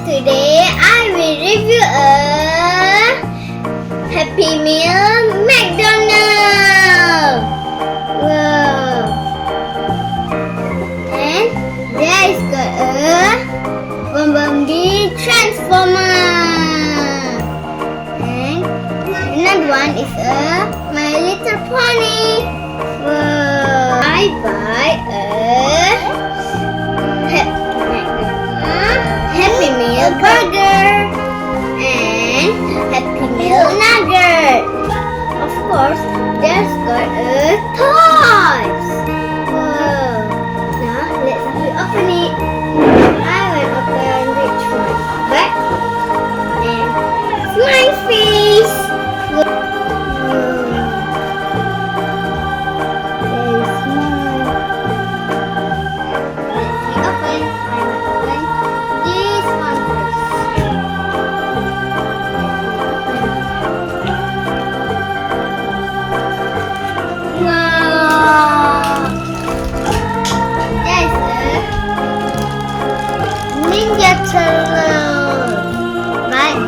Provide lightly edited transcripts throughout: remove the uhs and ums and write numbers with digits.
Today I will review a Happy Meal McDonald's. Wow! And there is got a Bumblebee Transformer. And another one is a My Little Pony. Wow! I buy a Happy Meal burger and Happy Meal nugget. Of course, there's got a toys. Wow! Now let's open it. I will open which one? Back and smile face.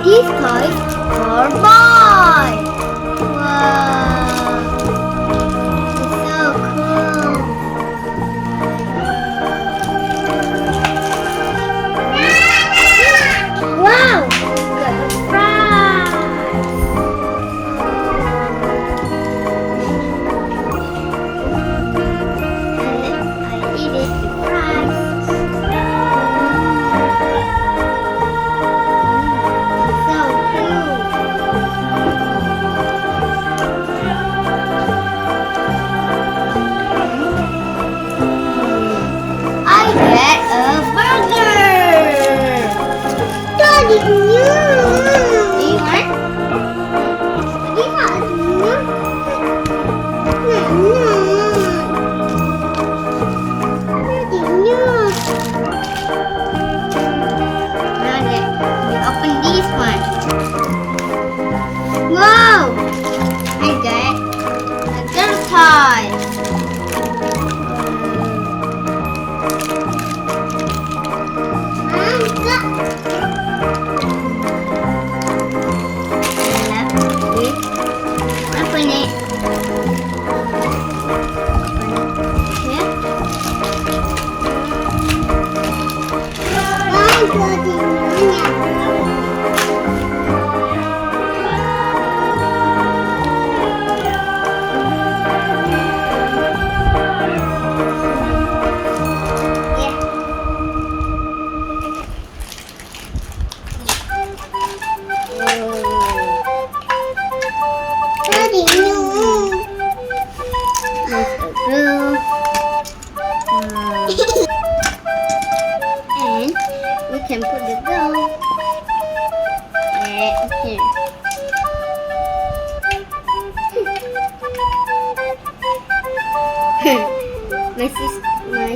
These toys for boys. Wow, it's so cool. Wow, got a prize. I eat it, the prize. And we can put the dough right here. my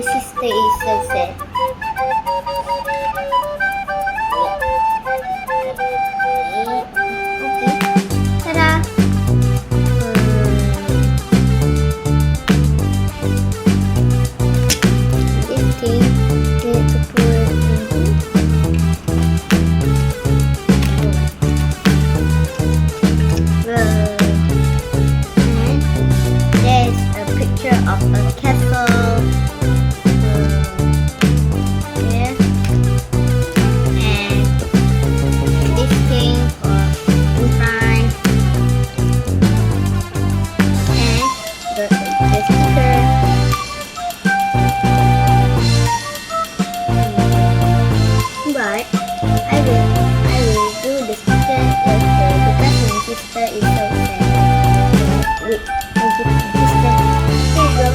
sister is so sad. Okay, ta-da! This thing need to put and there's a picture of a castle. Yes. And this thing in front. And the sticker. But I will do the sticker later because my sister is so sad. Wait, I give my sister. Here you go.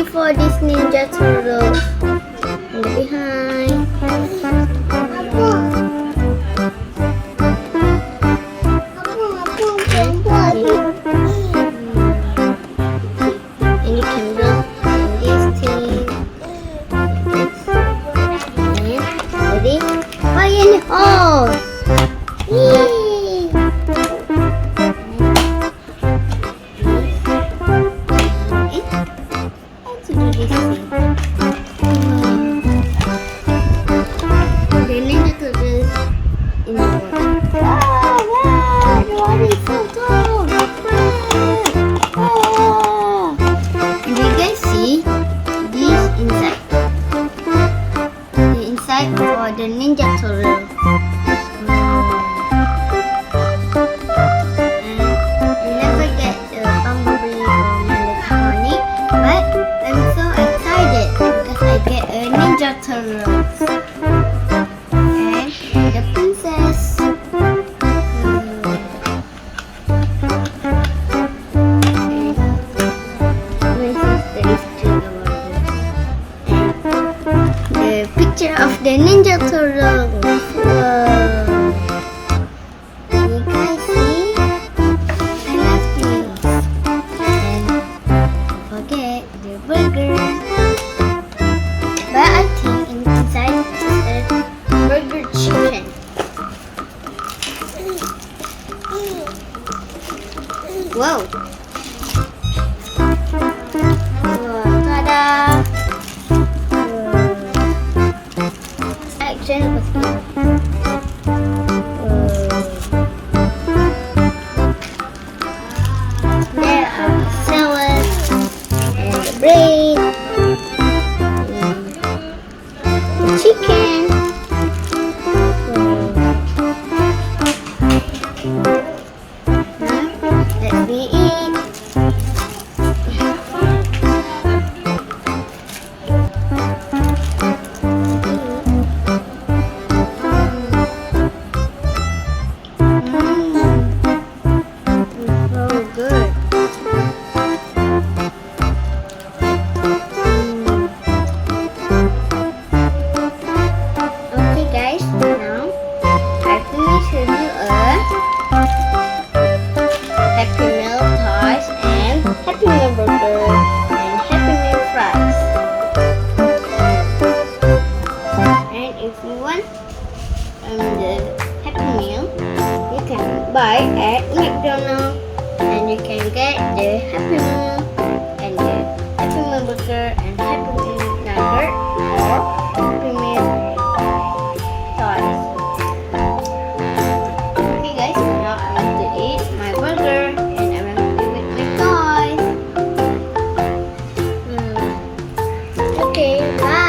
before this Ninja Turtle. And behind. And you can build this thing. And ready? Fire in the hole! Yay! Let's do this thing. The Ninja Turtle in the water. Wow, the water is so tall! And you guys see this inside. The inside for the Ninja Turtle. Turtles and the princess. The picture of the Ninja Turtles. Wow. You guys see? I love this. And don't forget the burger. But I think inside is a burger chicken. Whoa! Ta-da! Action was good. There are salad and the bread. Chicken. Let me eat. So good. Happy Meal toys and Happy Meal burger and Happy Meal fries. And if you want the Happy Meal, you can buy at McDonald's and you can get the Happy Meal and the Happy Meal burger and Happy Meal nugget or Happy Meal toys. Okay guys, now I want to eat my burger. Okay, bye.